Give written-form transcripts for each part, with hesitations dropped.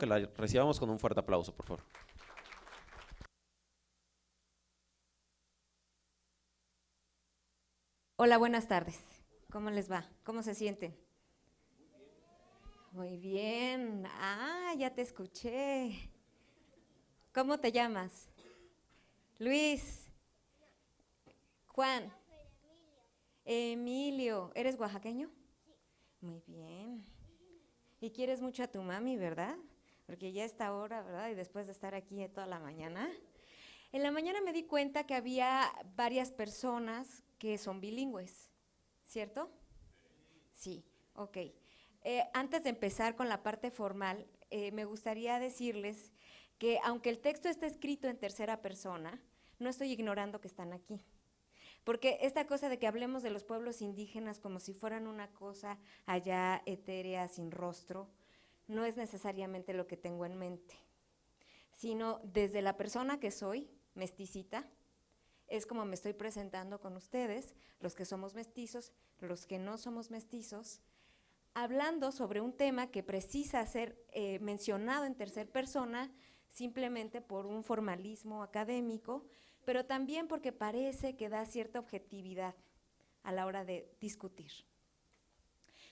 que la recibamos con un fuerte aplauso, por favor. Hola, buenas tardes. ¿Cómo les va? ¿Cómo se sienten? Muy bien. Ah, ya te escuché. ¿Cómo te llamas? Luis. Juan. Emilio. ¿Eres oaxaqueño? Muy bien. Y quieres mucho a tu mami, ¿verdad? Porque ya está hora, ¿verdad? Y después de estar aquí toda la mañana. En la mañana me di cuenta que había varias personas que son bilingües, ¿cierto? Sí, ok. Antes de empezar con la parte formal, me gustaría decirles que aunque el texto está escrito en tercera persona, no estoy ignorando que están aquí. Porque esta cosa de que hablemos de los pueblos indígenas como si fueran una cosa allá etérea, sin rostro, no es necesariamente lo que tengo en mente, sino desde la persona que soy, mesticita, es como me estoy presentando con ustedes, los que somos mestizos, los que no somos mestizos, hablando sobre un tema que precisa ser mencionado en tercera persona simplemente por un formalismo académico, pero también porque parece que da cierta objetividad a la hora de discutir.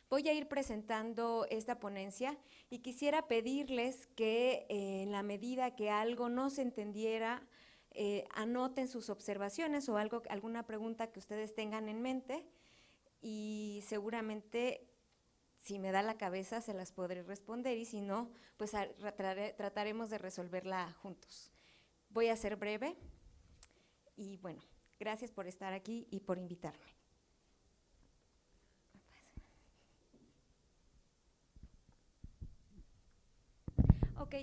Voy a ir presentando esta ponencia y quisiera pedirles que en la medida que algo no se entendiera, anoten sus observaciones o alguna pregunta que ustedes tengan en mente y seguramente si me da la cabeza se las podré responder y si no, pues trataremos de resolverla juntos. Voy a ser breve y bueno, gracias por estar aquí y por invitarme. Ok,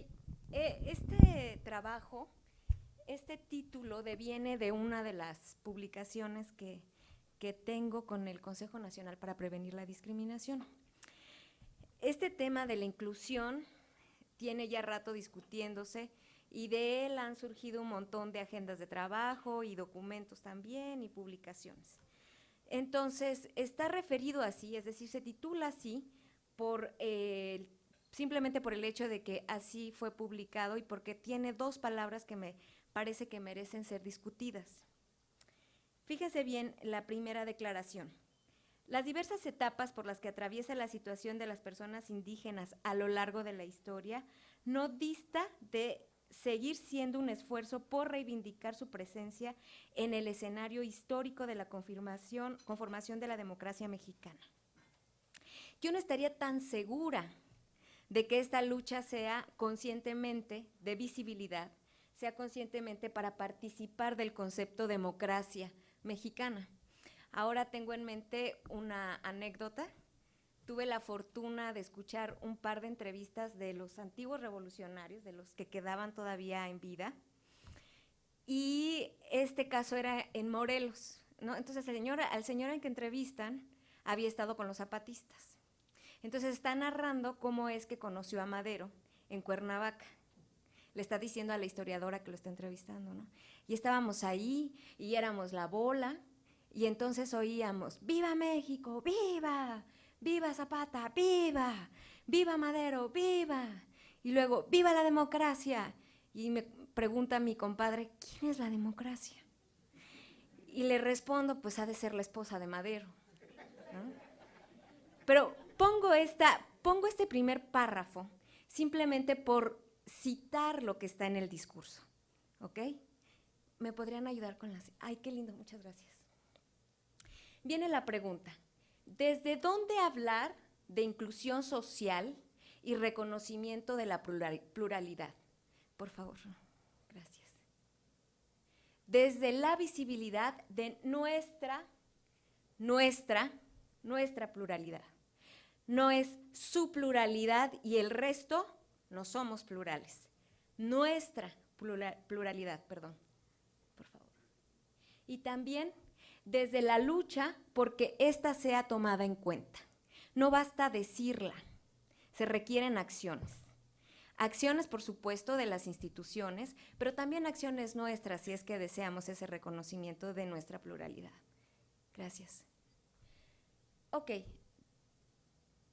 este trabajo, este título deviene de una de las publicaciones que tengo con el Consejo Nacional para Prevenir la Discriminación. Este tema de la inclusión tiene ya rato discutiéndose y de él han surgido un montón de agendas de trabajo y documentos también y publicaciones. Entonces, está referido así, es decir, se titula así por simplemente por el hecho de que así fue publicado y porque tiene dos palabras que me parece que merecen ser discutidas. Fíjense bien la primera declaración. Las diversas etapas por las que atraviesa la situación de las personas indígenas a lo largo de la historia no dista de seguir siendo un esfuerzo por reivindicar su presencia en el escenario histórico de la conformación de la democracia mexicana. Yo no estaría tan segura de que esta lucha sea conscientemente de visibilidad, sea conscientemente para participar del concepto democracia mexicana. Ahora tengo en mente una anécdota. Tuve la fortuna de escuchar un par de entrevistas de los antiguos revolucionarios, de los que quedaban todavía en vida, y este caso era en Morelos, ¿no? Entonces al señor en que entrevistan había estado con los zapatistas. Entonces está narrando cómo es que conoció a Madero en Cuernavaca. Le está diciendo a la historiadora que lo está entrevistando, ¿no? Y estábamos ahí y éramos la bola y entonces oíamos, ¡viva México, viva! ¡Viva Zapata, viva! ¡Viva Madero, viva! Y luego, ¡viva la democracia! Y me pregunta mi compadre, ¿quién es la democracia? Y le respondo, pues ha de ser la esposa de Madero, ¿no? Pero pongo este primer párrafo simplemente por citar lo que está en el discurso, ¿ok? ¿Me podrían ayudar con las...? Ay, qué lindo, muchas gracias. Viene la pregunta, ¿desde dónde hablar de inclusión social y reconocimiento de la pluralidad? Por favor, gracias. Desde la visibilidad de nuestra pluralidad. No es su pluralidad y el resto no somos plurales. Nuestra pluralidad, perdón, por favor. Y también desde la lucha porque ésta sea tomada en cuenta. No basta decirla, se requieren acciones. Acciones, por supuesto, de las instituciones, pero también acciones nuestras si es que deseamos ese reconocimiento de nuestra pluralidad. Gracias. Ok.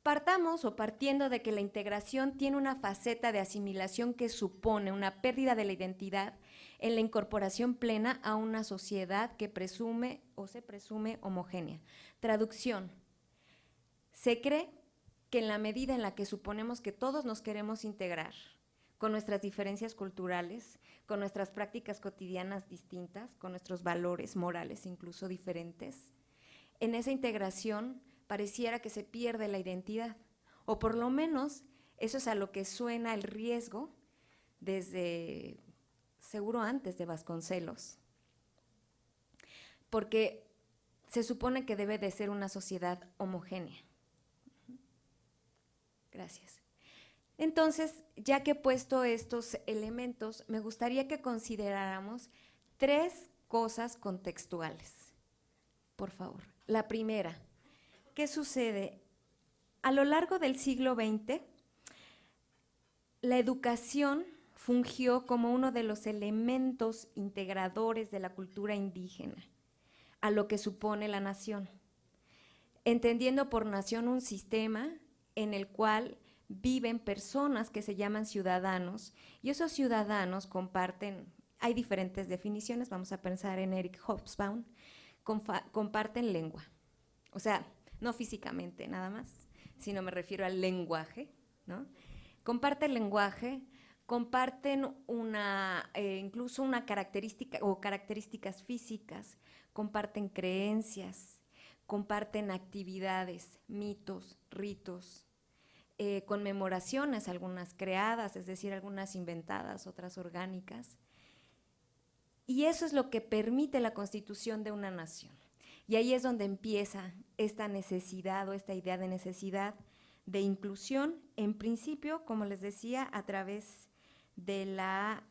Partamos o partiendo de que la integración tiene una faceta de asimilación que supone una pérdida de la identidad en la incorporación plena a una sociedad que presume o se presume homogénea. Traducción. Se cree que en la medida en la que suponemos que todos nos queremos integrar, con nuestras diferencias culturales, con nuestras prácticas cotidianas distintas, con nuestros valores morales incluso diferentes, en esa integración pareciera que se pierde la identidad, o por lo menos eso es a lo que suena el riesgo desde, seguro antes de Vasconcelos, porque se supone que debe de ser una sociedad homogénea. Gracias. Entonces, ya que he puesto estos elementos, me gustaría que consideráramos 3 cosas contextuales. Por favor. La primera, ¿qué sucede? A lo largo del siglo XX, la educación fungió como uno de los elementos integradores de la cultura indígena, a lo que supone la nación, entendiendo por nación un sistema en el cual viven personas que se llaman ciudadanos, y esos ciudadanos comparten, hay diferentes definiciones, vamos a pensar en Eric Hobsbawm, comparten lengua, o sea, no físicamente nada más, sino me refiero al lenguaje, ¿no? Comparten lenguaje, comparten incluso una característica o características físicas, comparten creencias, comparten actividades, mitos, ritos, conmemoraciones, algunas creadas, es decir, algunas inventadas, otras orgánicas. Y eso es lo que permite la constitución de una nación. Y ahí es donde empieza esta necesidad o esta idea de necesidad de inclusión, en principio, como les decía, a través de la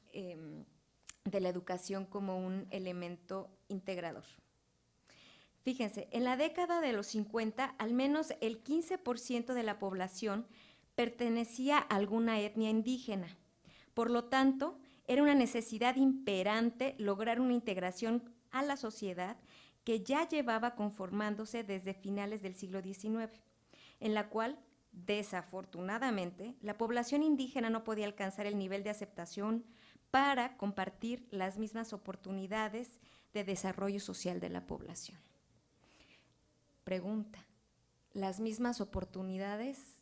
educación como un elemento integrador. Fíjense, en la década de los 50, al menos el 15% de la población pertenecía a alguna etnia indígena. Por lo tanto, era una necesidad imperante lograr una integración a la sociedad que ya llevaba conformándose desde finales del siglo XIX, en la cual, desafortunadamente, la población indígena no podía alcanzar el nivel de aceptación para compartir las mismas oportunidades de desarrollo social de la población. Pregunta, ¿las mismas oportunidades?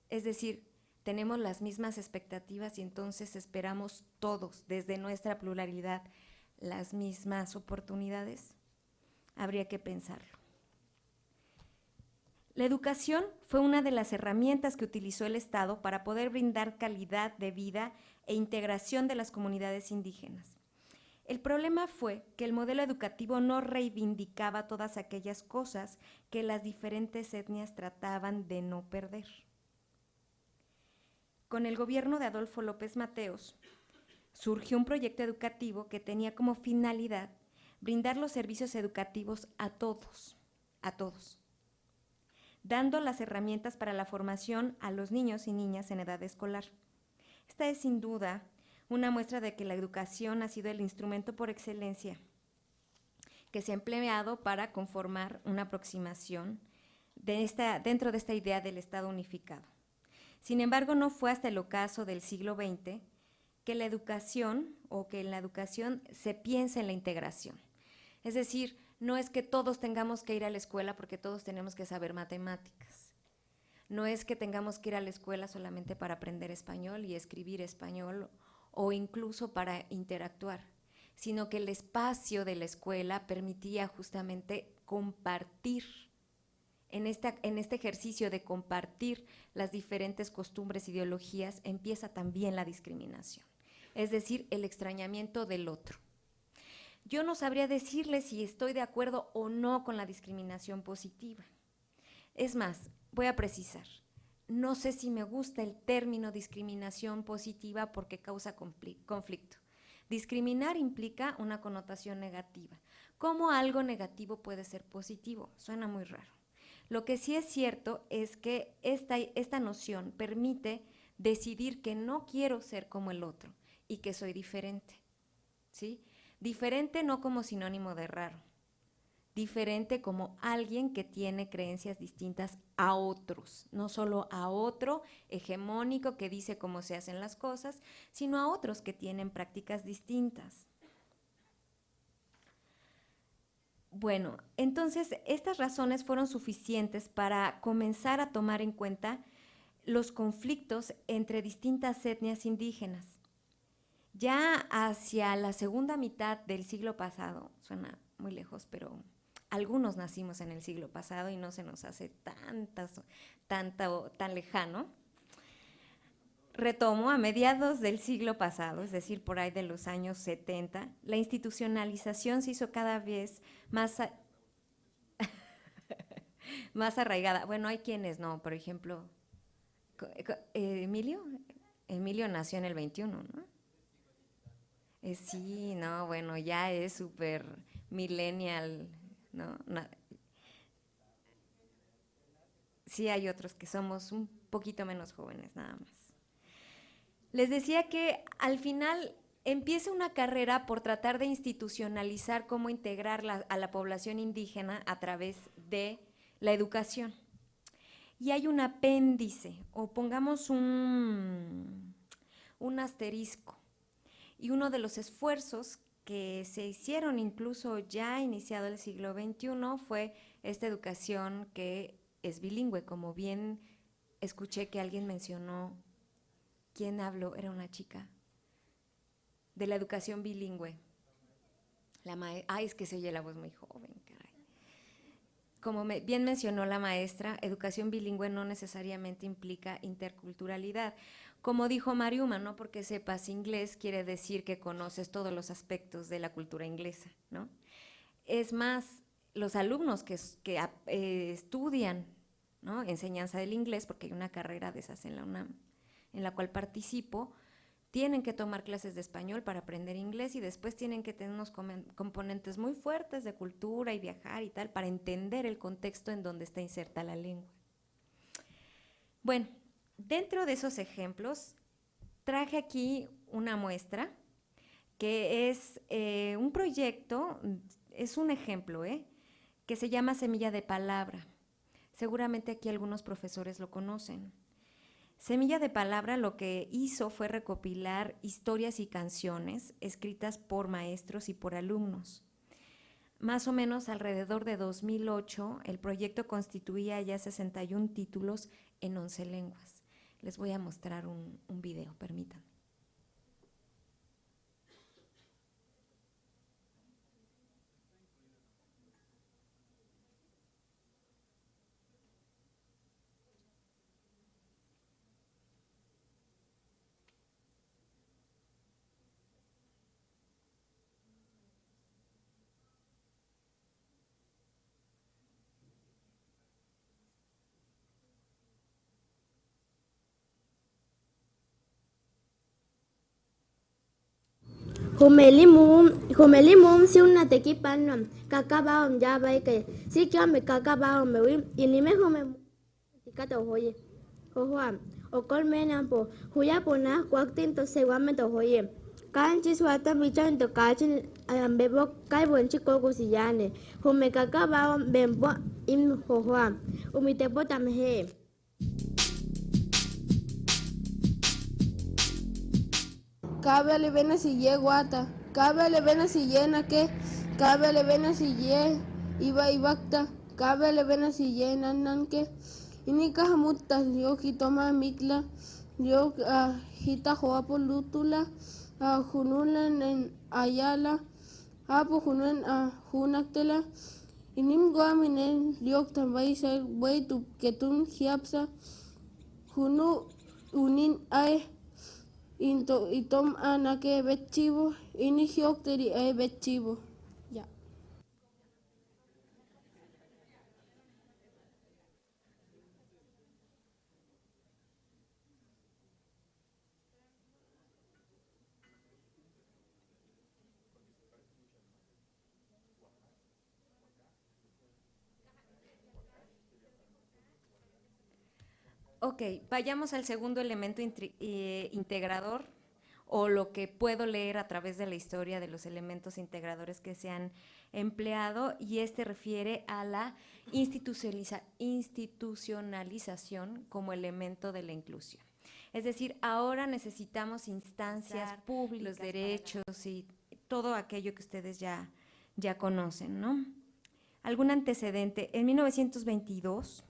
Es decir, ¿tenemos las mismas expectativas y entonces esperamos todos, desde nuestra pluralidad, las mismas oportunidades? Habría que pensarlo. La educación fue una de las herramientas que utilizó el Estado para poder brindar calidad de vida e integración de las comunidades indígenas. El problema fue que el modelo educativo no reivindicaba todas aquellas cosas que las diferentes etnias trataban de no perder. Con el gobierno de Adolfo López Mateos, surgió un proyecto educativo que tenía como finalidad brindar los servicios educativos a todos, dando las herramientas para la formación a los niños y niñas en edad escolar. Esta es sin duda una muestra de que la educación ha sido el instrumento por excelencia que se ha empleado para conformar una aproximación dentro de esta idea del Estado unificado. Sin embargo, no fue hasta el ocaso del siglo XX que la educación o que en la educación se piensa en la integración. Es decir, no es que todos tengamos que ir a la escuela porque todos tenemos que saber matemáticas. No es que tengamos que ir a la escuela solamente para aprender español y escribir español o incluso para interactuar, sino que el espacio de la escuela permitía justamente compartir. En este ejercicio de compartir las diferentes costumbres, ideologías, empieza también la discriminación, es decir, el extrañamiento del otro. Yo no sabría decirle si estoy de acuerdo o no con la discriminación positiva. Es más, voy a precisar, no sé si me gusta el término discriminación positiva porque causa conflicto. Discriminar implica una connotación negativa. ¿Cómo algo negativo puede ser positivo? Suena muy raro. Lo que sí es cierto es que esta noción permite decidir que no quiero ser como el otro y que soy diferente, ¿sí? Diferente no como sinónimo de raro, diferente como alguien que tiene creencias distintas a otros, no solo a otro hegemónico que dice cómo se hacen las cosas, sino a otros que tienen prácticas distintas. Bueno, entonces estas razones fueron suficientes para comenzar a tomar en cuenta los conflictos entre distintas etnias indígenas. Ya hacia la segunda mitad del siglo pasado, suena muy lejos, pero algunos nacimos en el siglo pasado y no se nos hace tan lejano. Retomo, a mediados del siglo pasado, es decir, por ahí de los años 70, la institucionalización se hizo cada vez más, más arraigada. Bueno, hay quienes no, por ejemplo, Emilio nació en el 21, ¿no? Sí, no, bueno, ya es súper millennial, ¿no? Sí hay otros que somos un poquito menos jóvenes, nada más. Les decía que al final empieza una carrera por tratar de institucionalizar cómo integrar a la población indígena a través de la educación. Y hay un apéndice, o pongamos un asterisco. Y uno de los esfuerzos que se hicieron incluso ya iniciado el siglo XXI fue esta educación que es bilingüe, como bien escuché que alguien mencionó. ¿Quién habló? Era una chica. De la educación bilingüe. Ay, es que se oye la voz muy joven, caray. Como bien mencionó la maestra, educación bilingüe no necesariamente implica interculturalidad. Como dijo Mariuma, no porque sepas inglés quiere decir que conoces todos los aspectos de la cultura inglesa, ¿no? Es más, los alumnos que estudian, ¿no?, enseñanza del inglés, porque hay una carrera de esas en la UNAM, en la cual participo, tienen que tomar clases de español para aprender inglés y después tienen que tener unos componentes muy fuertes de cultura y viajar y tal para entender el contexto en donde está inserta la lengua. Bueno, dentro de esos ejemplos, traje aquí una muestra que es un proyecto, es un ejemplo, que se llama Semilla de Palabra. Seguramente aquí algunos profesores lo conocen. Semilla de Palabra lo que hizo fue recopilar historias y canciones escritas por maestros y por alumnos. Más o menos alrededor de 2008, el proyecto constituía ya 61 títulos en 11 lenguas. Les voy a mostrar un video, permítanme. Humelimum si una tequipan cacabaum ya va que si que me cacabaum me wim y ni me hume ticata oye ojuam o colmena po huya pona cuactin to seguamente oye canchi suata michan to cachin bebo kai buen chico gusillane hume cacabaum bembo im ojuam umite potam he. Cábele vena si ye guata, cábele vena si llena que, cábele vena si ye iba y bacta, cábele vena si ye nan que, inika hamutas yo hitoma mikla, yo hita joapo lútula, junulan en ayala, apo junuen junaktela, inim guaminen yo tambay ser way tu ketun hiapsa, junu unin ay. Itom anake betchivo, inihiocteri betchivo. Ya. Ok, vayamos al segundo elemento integrador o lo que puedo leer a través de la historia de los elementos integradores que se han empleado, y refiere a la institucionalización como elemento de la inclusión. Es decir, ahora necesitamos instancias públicas, los derechos y todo aquello que ustedes ya conocen, ¿no? ¿Algún antecedente? En 1922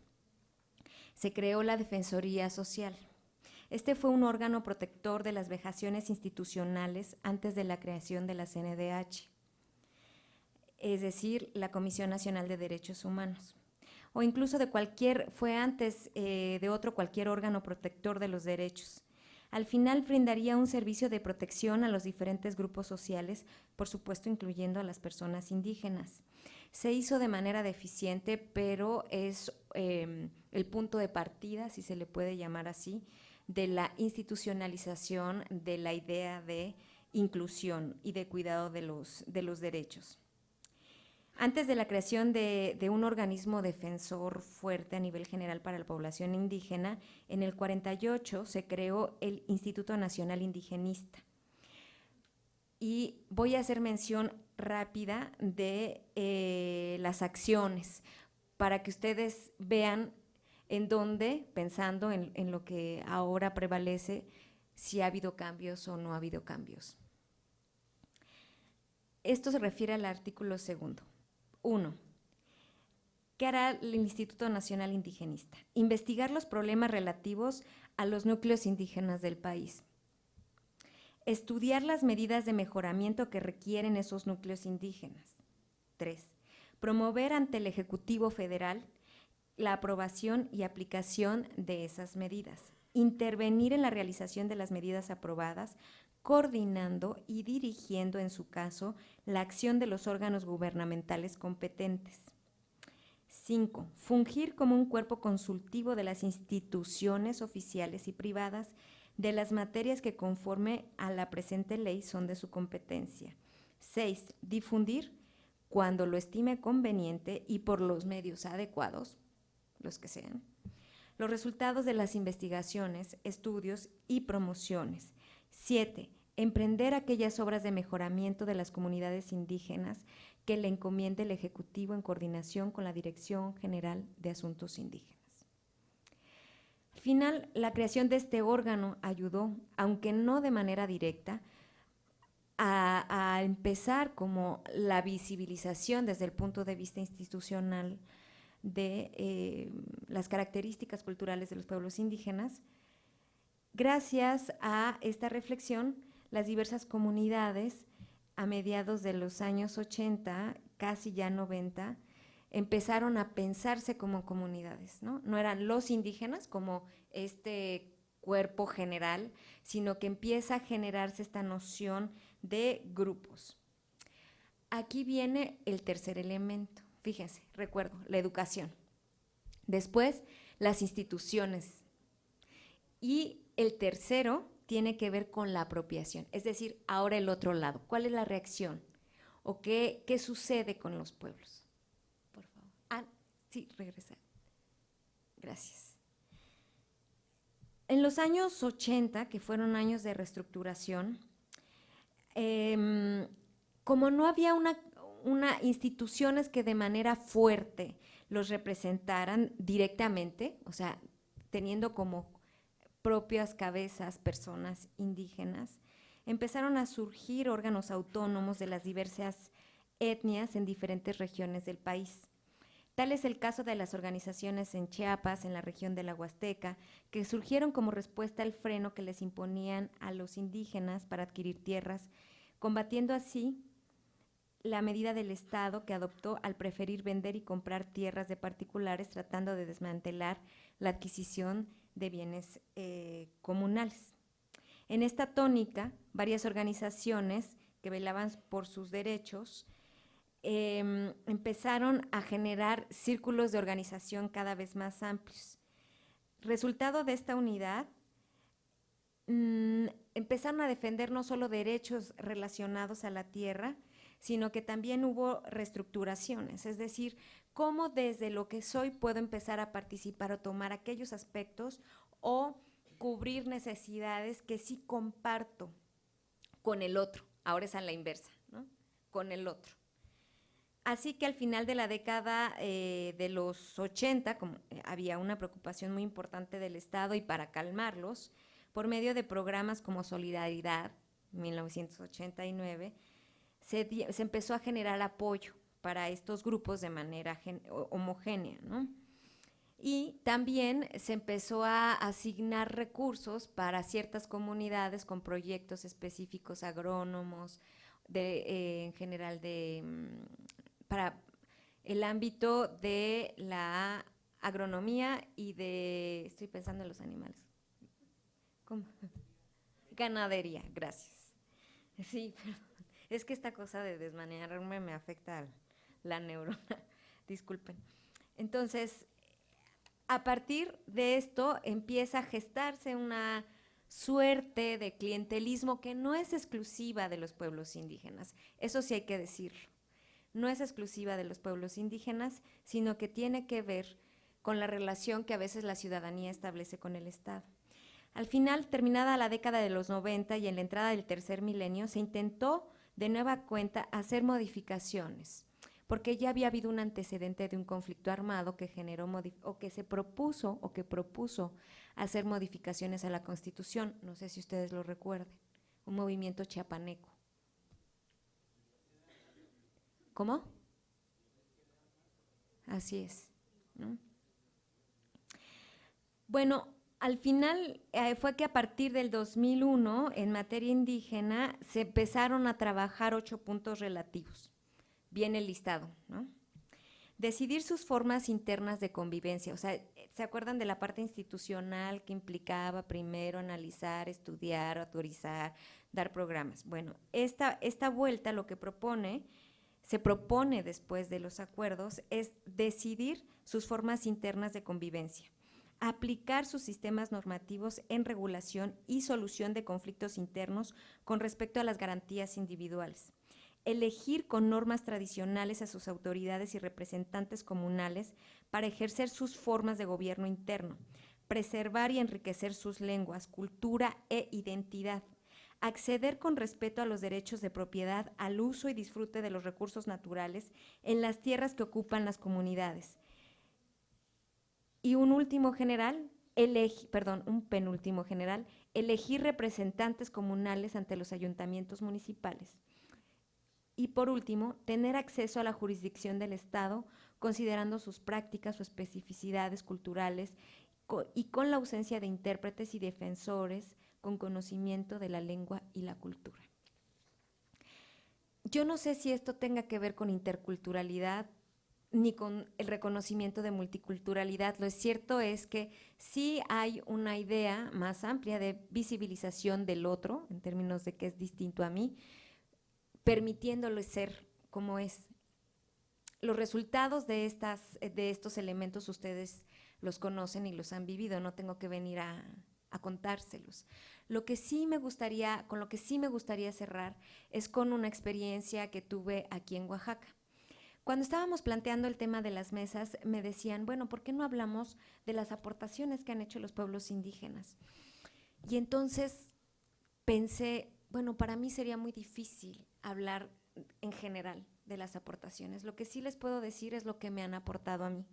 se creó la Defensoría Social. Este fue un órgano protector de las vejaciones institucionales antes de la creación de la CNDH, es decir, la Comisión Nacional de Derechos Humanos, o incluso fue antes de cualquier órgano protector de los derechos. Al final brindaría un servicio de protección a los diferentes grupos sociales, por supuesto incluyendo a las personas indígenas. Se hizo de manera deficiente, pero es el punto de partida, si se le puede llamar así, de la institucionalización de la idea de inclusión y de cuidado de los derechos. Antes de la creación de un organismo defensor fuerte a nivel general para la población indígena, en el 48 se creó el Instituto Nacional Indigenista. Y voy a hacer mención rápida de las acciones para que ustedes vean en dónde, pensando en lo que ahora prevalece, si ha habido cambios o no ha habido cambios. Esto se refiere al artículo 2. 1. ¿Qué hará el Instituto Nacional Indigenista? Investigar los problemas relativos a los núcleos indígenas del país. Estudiar las medidas de mejoramiento que requieren esos núcleos indígenas. 3. Promover ante el Ejecutivo Federal la aprobación y aplicación de esas medidas. Intervenir en la realización de las medidas aprobadas, coordinando y dirigiendo, en su caso, la acción de los órganos gubernamentales competentes. 5. Fungir como un cuerpo consultivo de las instituciones oficiales y privadas de las materias que conforme a la presente ley son de su competencia. 6. Difundir, cuando lo estime conveniente y por los medios adecuados, los que sean, los resultados de las investigaciones, estudios y promociones. 7. Emprender aquellas obras de mejoramiento de las comunidades indígenas que le encomiende el Ejecutivo en coordinación con la Dirección General de Asuntos Indígenas. Al final, la creación de este órgano ayudó, aunque no de manera directa, a empezar como la visibilización desde el punto de vista institucional de las características culturales de los pueblos indígenas. Gracias a esta reflexión, las diversas comunidades a mediados de los años 80, casi ya 90, empezaron a pensarse como comunidades, ¿no? No eran los indígenas como este cuerpo general, sino que empieza a generarse esta noción de grupos. Aquí viene el tercer elemento, fíjense, recuerdo, la educación. Después, las instituciones. Y el tercero tiene que ver con la apropiación, es decir, ahora el otro lado. ¿Cuál es la reacción? ¿O qué sucede con los pueblos? Por favor. Sí, regresar. Gracias. En los años 80, que fueron años de reestructuración, como no había instituciones que de manera fuerte los representaran directamente, o sea, teniendo como propias cabezas personas indígenas, empezaron a surgir órganos autónomos de las diversas etnias en diferentes regiones del país. Tal es el caso de las organizaciones en Chiapas, en la región de la Huasteca, que surgieron como respuesta al freno que les imponían a los indígenas para adquirir tierras, combatiendo así la medida del Estado que adoptó al preferir vender y comprar tierras de particulares, tratando de desmantelar la adquisición de bienes comunales. En esta tónica, varias organizaciones que velaban por sus derechos empezaron a generar círculos de organización cada vez más amplios. Resultado de esta unidad, empezaron a defender no solo derechos relacionados a la tierra, sino que también hubo reestructuraciones, es decir, cómo desde lo que soy puedo empezar a participar o tomar aquellos aspectos o cubrir necesidades que sí comparto con el otro, ahora es a la inversa, ¿no? Con el otro. Así que al final de la década de los 80, como había una preocupación muy importante del Estado, y para calmarlos, por medio de programas como Solidaridad, 1989, se empezó a generar apoyo para estos grupos de manera homogénea, ¿no? Y también se empezó a asignar recursos para ciertas comunidades con proyectos específicos, agrónomos, en general para el ámbito de la agronomía y estoy pensando en los animales. ¿Cómo? Ganadería, gracias. Sí, perdón. Es que esta cosa de desmanearme me afecta a la neurona, disculpen. Entonces, a partir de esto empieza a gestarse una suerte de clientelismo que no es exclusiva de los pueblos indígenas, eso sí hay que decirlo. No es exclusiva de los pueblos indígenas, sino que tiene que ver con la relación que a veces la ciudadanía establece con el Estado. Al final, terminada la década de los 90 y en la entrada del tercer milenio, se intentó de nueva cuenta hacer modificaciones, porque ya había habido un antecedente de un conflicto armado que generó que propuso hacer modificaciones a la Constitución. No sé si ustedes lo recuerden, un movimiento chiapaneco. ¿Cómo? Así es, ¿no? Bueno, al final fue que a partir del 2001, en materia indígena, se empezaron a trabajar 8 puntos relativos. Viene el listado, ¿no? Decidir sus formas internas de convivencia, o sea, ¿se acuerdan de la parte institucional que implicaba primero analizar, estudiar, autorizar, dar programas? Bueno, esta vuelta lo que se propone después de los acuerdos es decidir sus formas internas de convivencia, aplicar sus sistemas normativos en regulación y solución de conflictos internos con respecto a las garantías individuales, elegir con normas tradicionales a sus autoridades y representantes comunales para ejercer sus formas de gobierno interno, preservar y enriquecer sus lenguas, cultura e identidad, acceder con respeto a los derechos de propiedad, al uso y disfrute de los recursos naturales en las tierras que ocupan las comunidades. Y un penúltimo general, elegir representantes comunales ante los ayuntamientos municipales. Y por último, tener acceso a la jurisdicción del Estado, considerando sus prácticas o especificidades culturales y con la ausencia de intérpretes y defensores con conocimiento de la lengua y la cultura. Yo no sé si esto tenga que ver con interculturalidad ni con el reconocimiento de multiculturalidad. Lo cierto es que sí hay una idea más amplia de visibilización del otro, en términos de que es distinto a mí, permitiéndole ser como es. Los resultados de estos elementos ustedes los conocen y los han vivido, no tengo que venir a contárselos. Con lo que sí me gustaría cerrar es con una experiencia que tuve aquí en Oaxaca. Cuando estábamos planteando el tema de las mesas, me decían, bueno, ¿por qué no hablamos de las aportaciones que han hecho los pueblos indígenas? Y entonces pensé, bueno, para mí sería muy difícil hablar en general de las aportaciones. Lo que sí les puedo decir es lo que me han aportado a mí.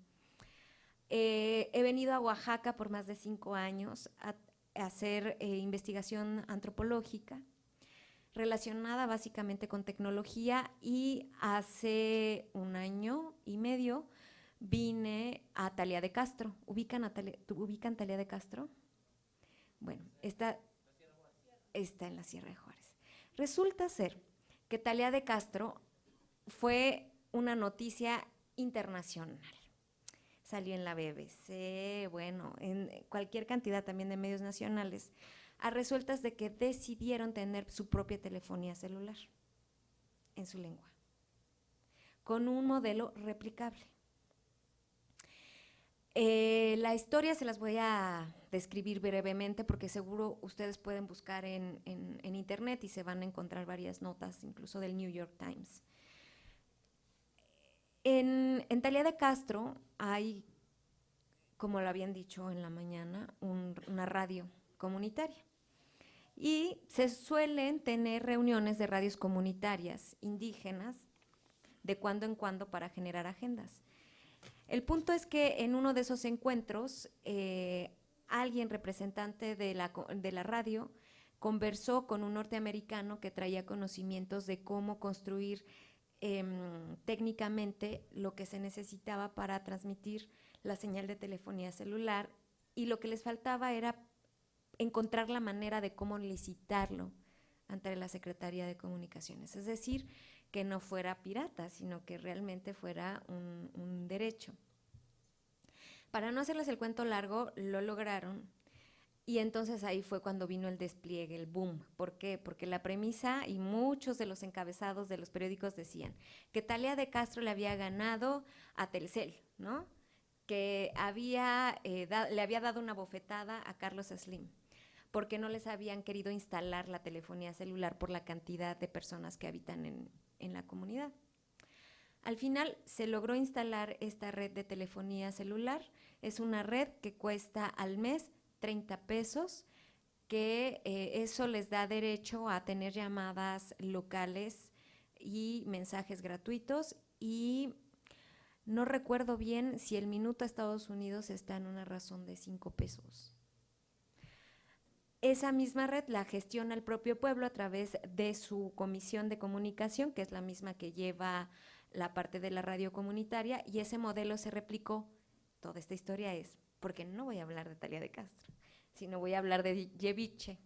He venido a Oaxaca por más de 5 años a hacer investigación antropológica relacionada básicamente con tecnología, y hace 1 año y medio vine a Thalía de Castro. ¿Ubican Thalía de Castro? Bueno, está en la Sierra de Juárez. Resulta ser que Thalía de Castro fue una noticia internacional. Salió en la BBC, bueno, en cualquier cantidad también de medios nacionales, a resultas de que decidieron tener su propia telefonía celular en su lengua, con un modelo replicable. La historia se las voy a describir brevemente porque seguro ustedes pueden buscar en internet y se van a encontrar varias notas, incluso del New York Times. En Thalía de Castro hay, como lo habían dicho en la mañana, una radio comunitaria. Y se suelen tener reuniones de radios comunitarias indígenas de cuando en cuando para generar agendas. El punto es que en uno de esos encuentros, alguien representante de la radio conversó con un norteamericano que traía conocimientos de cómo construir técnicamente lo que se necesitaba para transmitir la señal de telefonía celular, y lo que les faltaba era encontrar la manera de cómo licitarlo ante la Secretaría de Comunicaciones. Es decir, que no fuera pirata, sino que realmente fuera un derecho. Para no hacerles el cuento largo, lo lograron, y entonces ahí fue cuando vino el despliegue, el boom. ¿Por qué? Porque la premisa y muchos de los encabezados de los periódicos decían que Thalía de Castro le había ganado a Telcel, ¿no? Que le había dado una bofetada a Carlos Slim, porque no les habían querido instalar la telefonía celular por la cantidad de personas que habitan en la comunidad. Al final se logró instalar esta red de telefonía celular. Es una red que cuesta al mes 30 pesos, que eso les da derecho a tener llamadas locales y mensajes gratuitos, y no recuerdo bien si el minuto a Estados Unidos está en una razón de 5 pesos. Esa misma red la gestiona el propio pueblo a través de su comisión de comunicación, que es la misma que lleva la parte de la radio comunitaria, y ese modelo se replicó. Toda esta historia es porque no voy a hablar de Thalía de Castro, sino voy a hablar de Yeviche.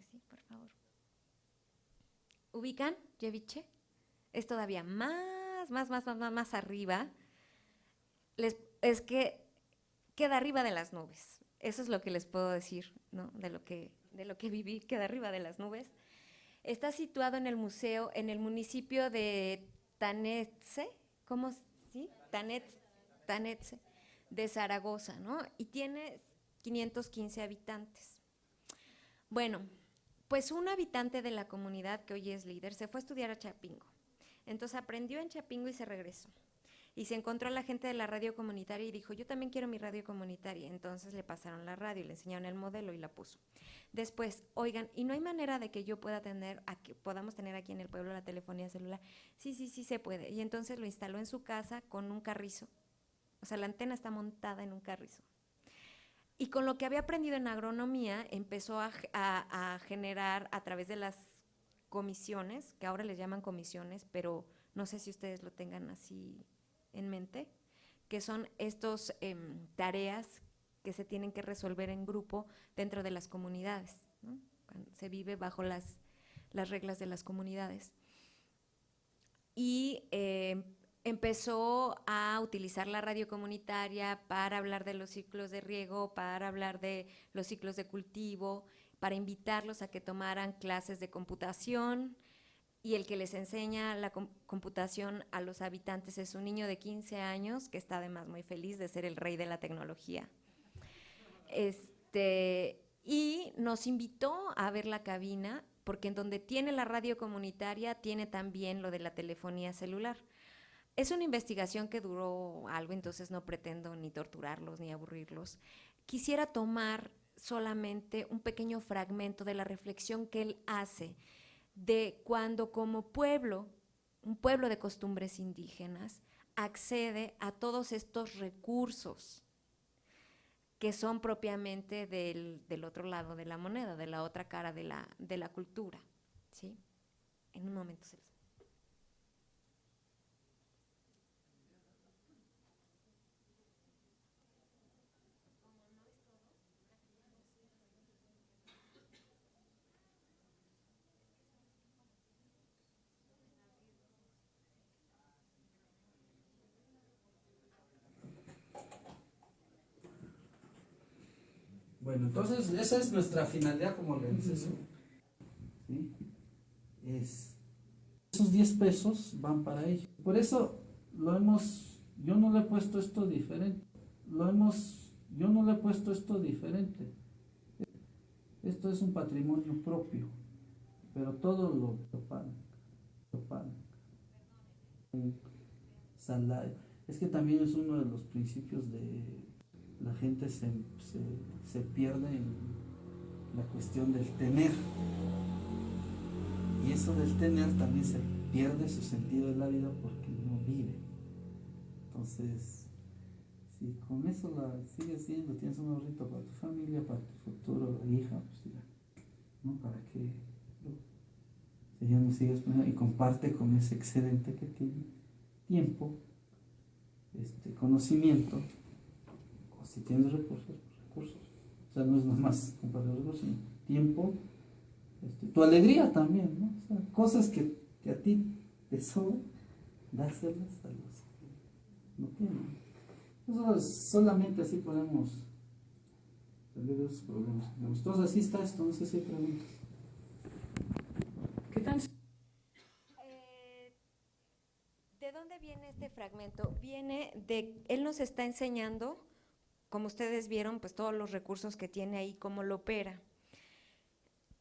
Sí, por favor. ¿Ubican Yeviche? Es todavía más arriba. Es que queda arriba de las nubes. Eso es lo que les puedo decir, ¿no? De lo que viví, queda arriba de las nubes. Está situado en el museo, en el municipio de Tanetse, ¿cómo? ¿Sí? Tanetse, de Zaragoza, ¿no? Y tiene 515 habitantes. Bueno, pues un habitante de la comunidad, que hoy es líder, se fue a estudiar a Chapingo. Entonces aprendió en Chapingo y se regresó. Y se encontró a la gente de la radio comunitaria y dijo, yo también quiero mi radio comunitaria. Entonces le pasaron la radio y le enseñaron el modelo y la puso. Después, oigan, ¿y no hay manera de que yo podamos tener aquí en el pueblo la telefonía celular? Sí se puede. Y entonces lo instaló en su casa con un carrizo. O sea, la antena está montada en un carrizo. Y con lo que había aprendido en agronomía, empezó a generar a través de las comisiones, que ahora les llaman comisiones, pero no sé si ustedes lo tengan así en mente, que son estos tareas que se tienen que resolver en grupo dentro de las comunidades, ¿no? Se vive bajo las reglas de las comunidades. Y empezó a utilizar la radio comunitaria para hablar de los ciclos de riego, para hablar de los ciclos de cultivo, para invitarlos a que tomaran clases de computación, y el que les enseña la computación a los habitantes es un niño de 15 años que está además muy feliz de ser el rey de la tecnología. Y nos invitó a ver la cabina, porque en donde tiene la radio comunitaria tiene también lo de la telefonía celular. Es una investigación que duró algo, entonces no pretendo ni torturarlos ni aburrirlos. Quisiera tomar solamente un pequeño fragmento de la reflexión que él hace de cuando como pueblo, un pueblo de costumbres indígenas, accede a todos estos recursos que son propiamente del otro lado de la moneda, de la otra cara de la cultura, ¿sí? En un momento se los... Bueno, entonces esa es nuestra finalidad como organización. ¿Sí? Esos 10 pesos van para ello. Por eso yo no le he puesto esto diferente. Yo no le he puesto esto diferente. Esto es un patrimonio propio, pero todo lo pagan. Un salario. Es que también es uno de los principios de la gente se pierde la cuestión del tener. Y eso del tener también se pierde su sentido de la vida porque no vive. Entonces, si con eso la sigues siendo, tienes un ahorrito para tu familia, para tu futuro hija, pues ya, ¿no? ¿Para qué? Si ya no sigues y comparte con ese excedente que tiene, tiempo, conocimiento, o si tienes recursos, recursos. O sea, no es nomás compartir recursos, sino tiempo, tu alegría también, ¿no? O sea, cosas que a ti te sobran, dárselas a los que no tienen. Nosotros solamente así podemos salir de esos problemas. Entonces así está esto, no sé si hay preguntas. ¿Qué tan ¿De dónde viene este fragmento? Viene de, él nos está enseñando, como ustedes vieron, pues todos los recursos que tiene ahí, cómo lo opera.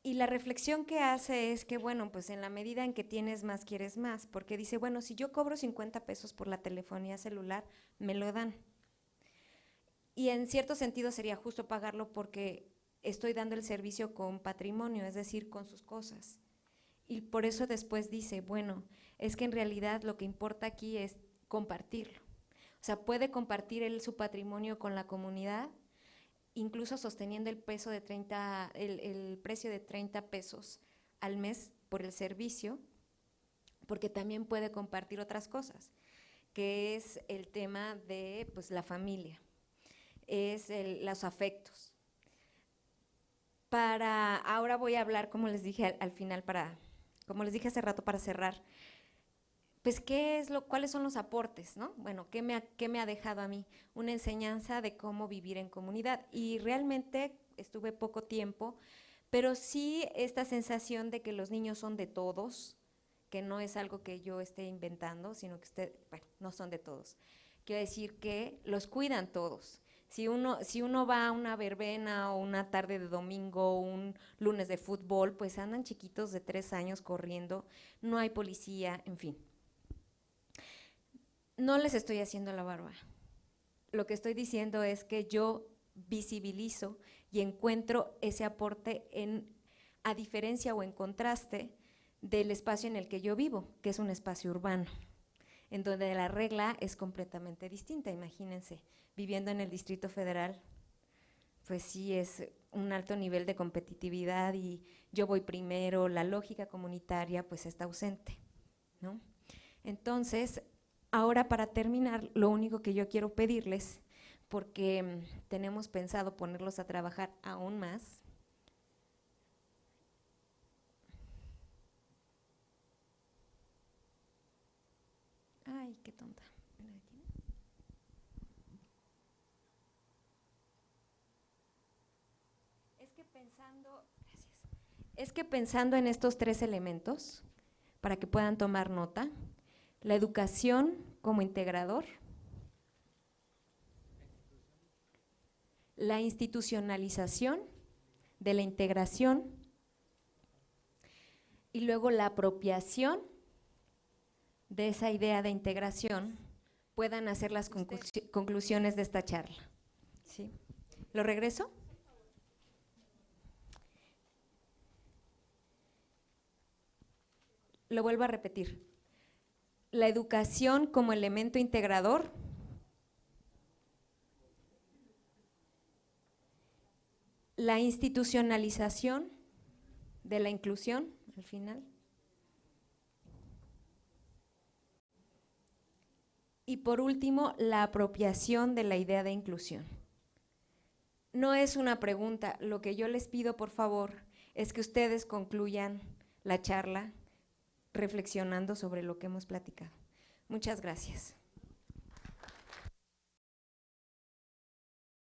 Y la reflexión que hace es que, bueno, pues en la medida en que tienes más, quieres más, porque dice, bueno, si yo cobro 50 pesos por la telefonía celular, me lo dan. Y en cierto sentido sería justo pagarlo porque estoy dando el servicio con patrimonio, es decir, con sus cosas. Y por eso después dice, bueno, es que en realidad lo que importa aquí es compartirlo. O sea, puede compartir él su patrimonio con la comunidad, incluso sosteniendo el precio de 30 pesos al mes por el servicio, porque también puede compartir otras cosas, que es el tema de pues, la familia, es los afectos. Ahora voy a hablar, como les dije al final, como les dije hace rato para cerrar, pues cuáles son los aportes, ¿no? Bueno, ¿qué me ha dejado a mí? Una enseñanza de cómo vivir en comunidad. Y realmente estuve poco tiempo, pero sí esta sensación de que los niños son de todos, que no es algo que yo esté inventando, sino que no son de todos. Quiero decir que los cuidan todos. Si uno va a una verbena o una tarde de domingo o un lunes de fútbol, pues andan chiquitos de 3 años corriendo, no hay policía, en fin. No les estoy haciendo la barba. Lo que estoy diciendo es que yo visibilizo y encuentro ese aporte a diferencia o en contraste del espacio en el que yo vivo, que es un espacio urbano, en donde la regla es completamente distinta. Imagínense, viviendo en el Distrito Federal, pues sí es un alto nivel de competitividad y yo voy primero, la lógica comunitaria pues está ausente, ¿no? Entonces, ahora para terminar, lo único que yo quiero pedirles, porque tenemos pensado ponerlos a trabajar aún más, ay, qué tonta. Es que pensando en estos 3 elementos, para que puedan tomar nota, la educación como integrador, la institucionalización de la integración y luego la apropiación de esa idea de integración puedan hacer las conclusiones de esta charla. ¿Sí? ¿Lo regreso? Lo vuelvo a repetir. La educación como elemento integrador, la institucionalización de la inclusión, al final, y por último, la apropiación de la idea de inclusión. No es una pregunta, lo que yo les pido, por favor, es que ustedes concluyan la charla reflexionando sobre lo que hemos platicado. Muchas gracias.